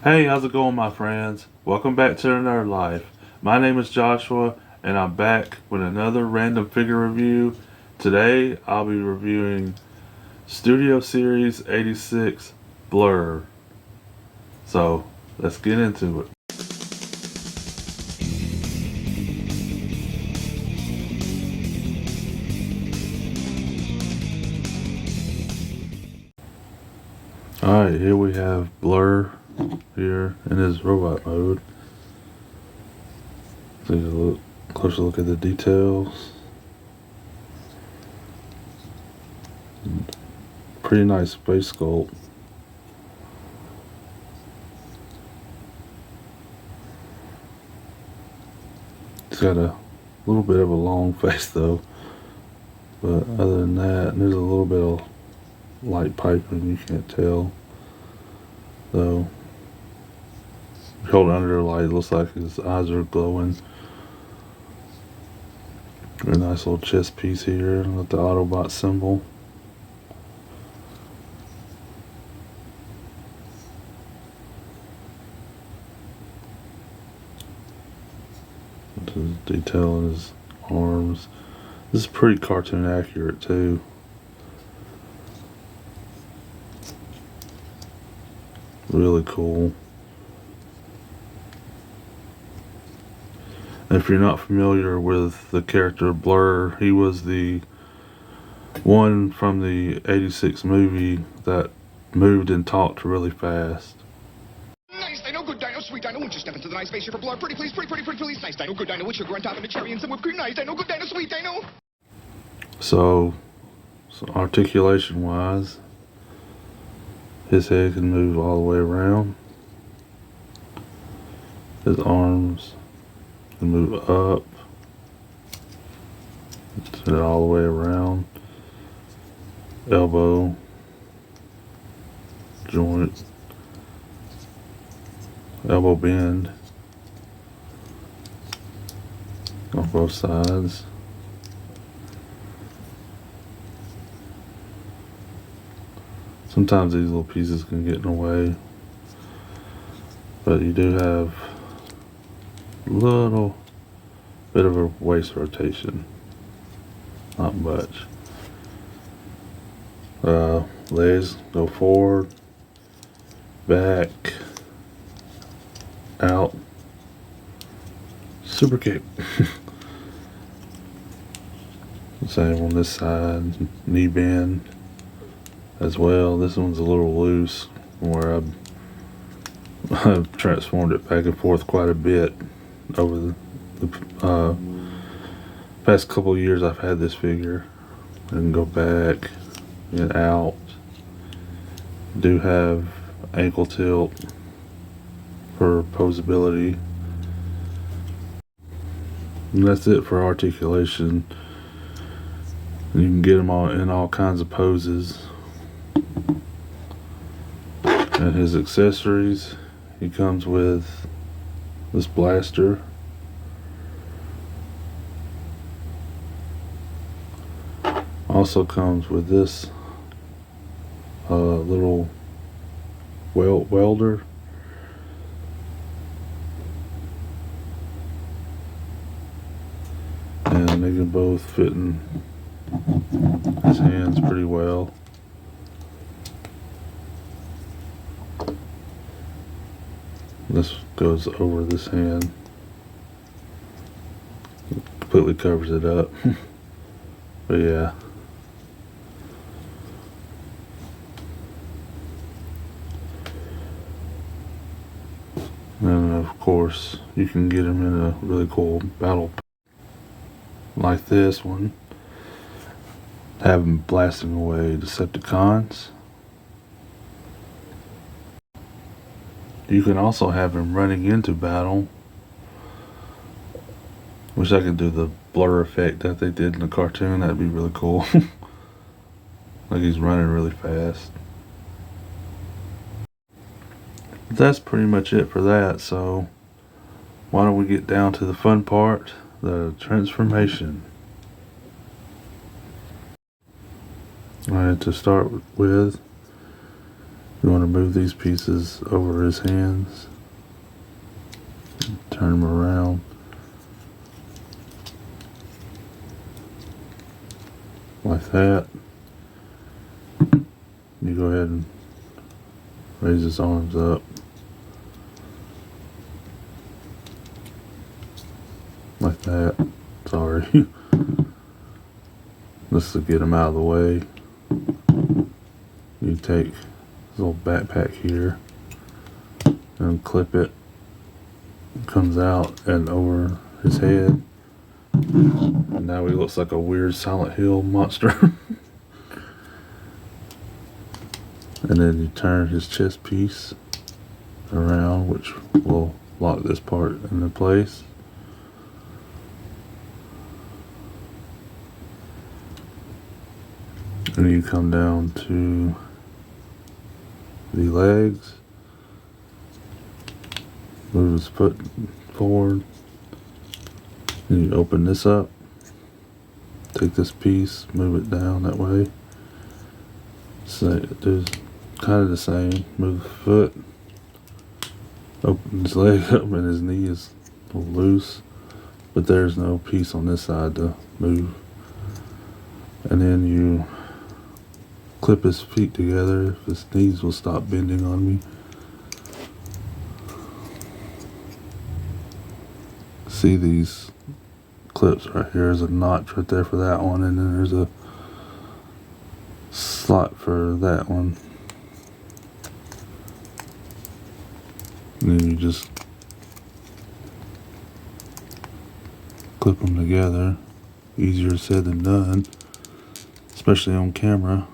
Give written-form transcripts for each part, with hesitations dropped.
Hey, how's it going, my friends? Welcome back to the Nerd Life. My name is Joshua, and I'm back with another random figure review. Today, I'll be reviewing Studio Series 86 Blurr. So, let's get into it. Alright, here we have Blurr here in his robot mode. Take a closer look at the details. Pretty nice face sculpt. He's got a little bit of a long face though, but other than that, there's a little bit of light piping, you can't tell though. Hold it under the light, it looks like his eyes are glowing. A nice little chest piece here with the Autobot symbol. The detail in his arms. This is pretty cartoon accurate too. Really cool. And if you're not familiar with the character Blurr, he was the one from the 86 movie that moved and talked really fast. Nice dino, good dino, sweet dino, won't you step into the nice spaceship for Blurr? Pretty please, pretty please. Nice dino, good dino, with sugar on top and a cherry and some whipped cream. Nice dino, good dino, sweet dino. So articulation wise, his head can move all the way around. His arms can move up and all the way around. Elbow joint, elbow bend on both sides. Sometimes these little pieces can get in the way, but you do have a little bit of a waist rotation, not much. Legs go forward, back, out, super kick. Same on this side, knee bend as well. This one's a little loose where I've transformed it back and forth quite a bit over the past couple of years. I've had this figure. I can go back and out. Do have ankle tilt for posability, and that's it for articulation. You can get them all in all kinds of poses. And his accessories, he comes with this blaster, also comes with this little welder, and they can both fit in his hands pretty well. This goes over this hand, completely covers it up. But yeah, and of course you can get him in a really cool battle like this one, have him blasting away Decepticons. You can also have him running into battle. Wish I could do the blur effect that they did in the cartoon. That'd be really cool. Like he's running really fast. But that's pretty much it for that. So why don't we get down to the fun part, the transformation. Alright, to start with, You want to move these pieces over his hands, turn them around. Like that. You go ahead and raise his arms up. Like that. Sorry. Just to get him out of the way. You take his little backpack here and clip it. It comes out and over his head. And now he looks like a weird Silent Hill monster. And then you turn his chest piece around, which will lock this part into place. And you come down to the legs. Move his foot forward. And you open this up. Take this piece, move it down that way. So do kind of the same. Move the foot. Open his leg up and his knee is a little loose. But there's no piece on this side to move. And then you clip his feet together if his knees will stop bending on me. See these clips right here. There's a notch right there for that one, and then there's a slot for that one. And then you just clip them together. Easier said than done, especially on camera.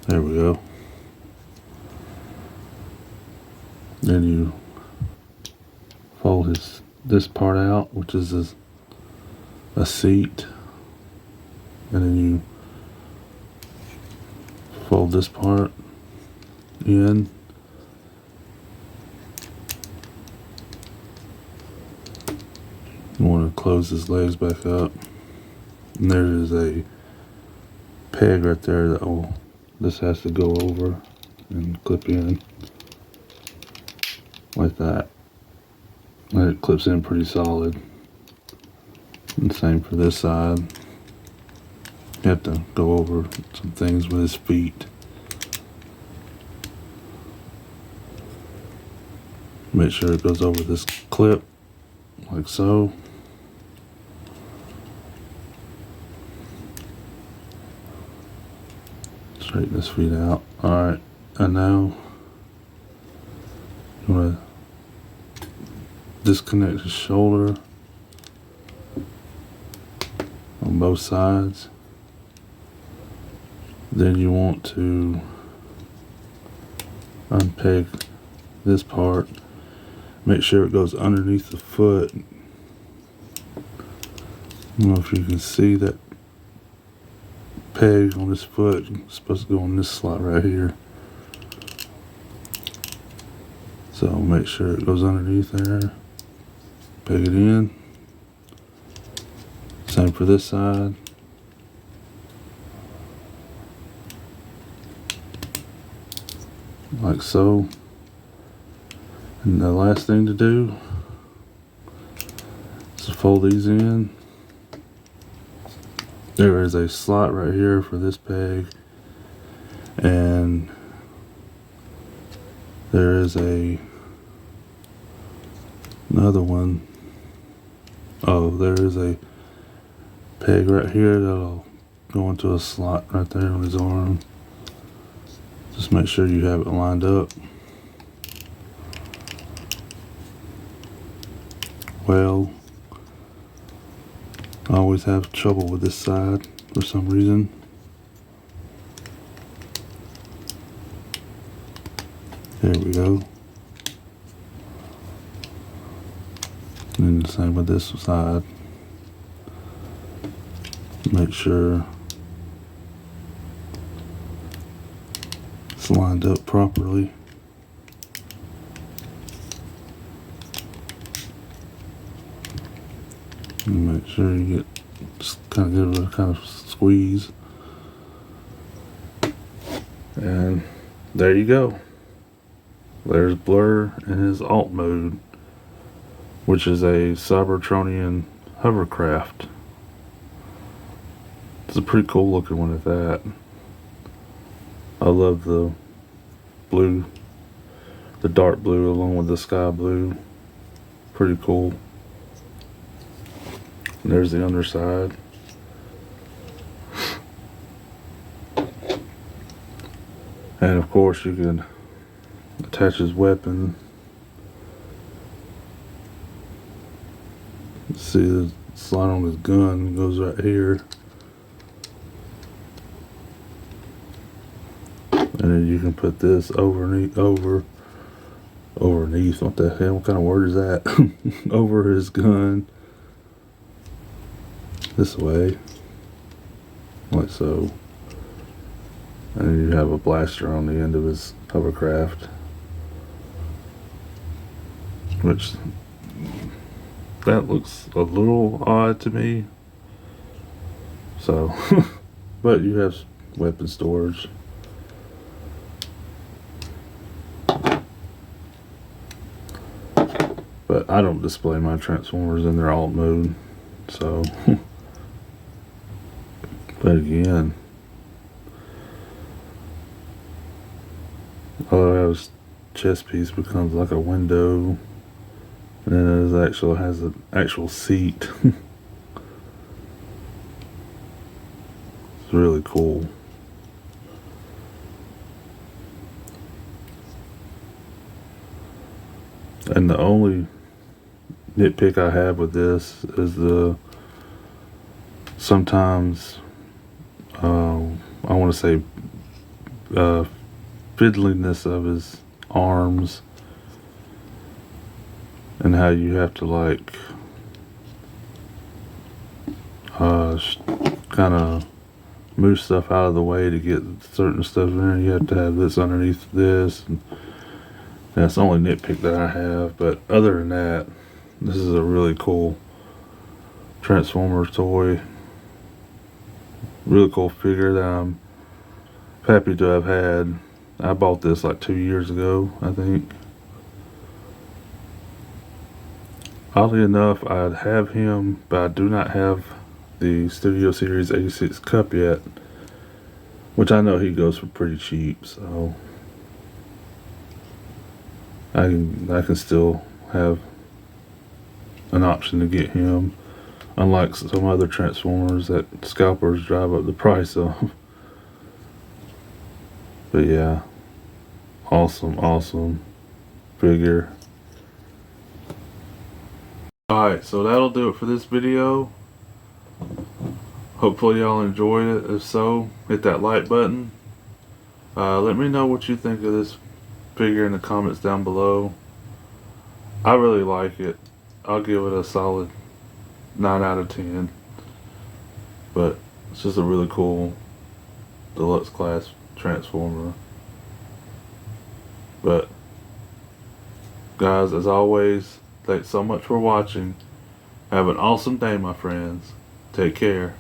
There we go. Then you fold this part out, which is a seat, and then you fold this part in. You want to close his legs back up, and there is a peg right there that this has to go over and clip in like that. And it clips in pretty solid. And same for this side. You have to go over some things with his feet. Make sure it goes over this clip, like so. Straighten his feet out. Alright, and now you want to disconnect his shoulder on both sides. Then you want to unpeg this part. Make sure it goes underneath the foot. I don't know if you can see that peg on his foot. It's supposed to go on this slot right here. So make sure it goes underneath there. Peg it in. Same for this side. Like so. And the last thing to do is to fold these in. There is a slot right here for this peg, and there is another one. Oh, there is a peg right here that'll go into a slot right there on his arm. Just make sure you have it lined up. Well, I always have trouble with this side for some reason. There we go. And the same with this side. Make sure it's lined up properly. And make sure you just kind of give it a kind of squeeze. And there you go. There's Blurr in his alt mode, which is a Cybertronian hovercraft. It's a pretty cool looking one at that. I love the blue, the dark blue along with the sky blue. Pretty cool. And there's the underside. And of course you can attach his weapon. See the slide on his gun goes right here. And then you can put this underneath, what the hell, what kind of word is that? Over his gun. This way. Like so. And then you have a blaster on the end of his hovercraft. Which, that looks a little odd to me. So, but you have weapon storage. But I don't display my Transformers in their alt mode, so. But again, oh, his chest piece becomes like a window, and then it has an actual seat. It's really cool. And the only nitpick I have with this is the sometimes I want to say fiddliness of his arms, and how you have to like kind of move stuff out of the way to get certain stuff in there. You have to have this underneath this, and that's the only nitpick that I have. But other than that, this is a really cool Transformers toy. Really cool figure that I'm happy to have had. I bought this like 2 years ago, I think. Oddly enough, I'd have him, but I do not have the Studio Series 86 Cup yet, which I know he goes for pretty cheap, so I can still have an option to get him, unlike some other Transformers that scalpers drive up the price of. But yeah, awesome figure. Alright, so that'll do it for this video. Hopefully y'all enjoyed it. If so, hit that like button. Let me know what you think of this figure in the comments down below. I really like it. I'll give it a solid 9 out of 10. But it's just a really cool deluxe class Transformer. But guys, as always, thanks so much for watching. Have an awesome day, my friends. Take care.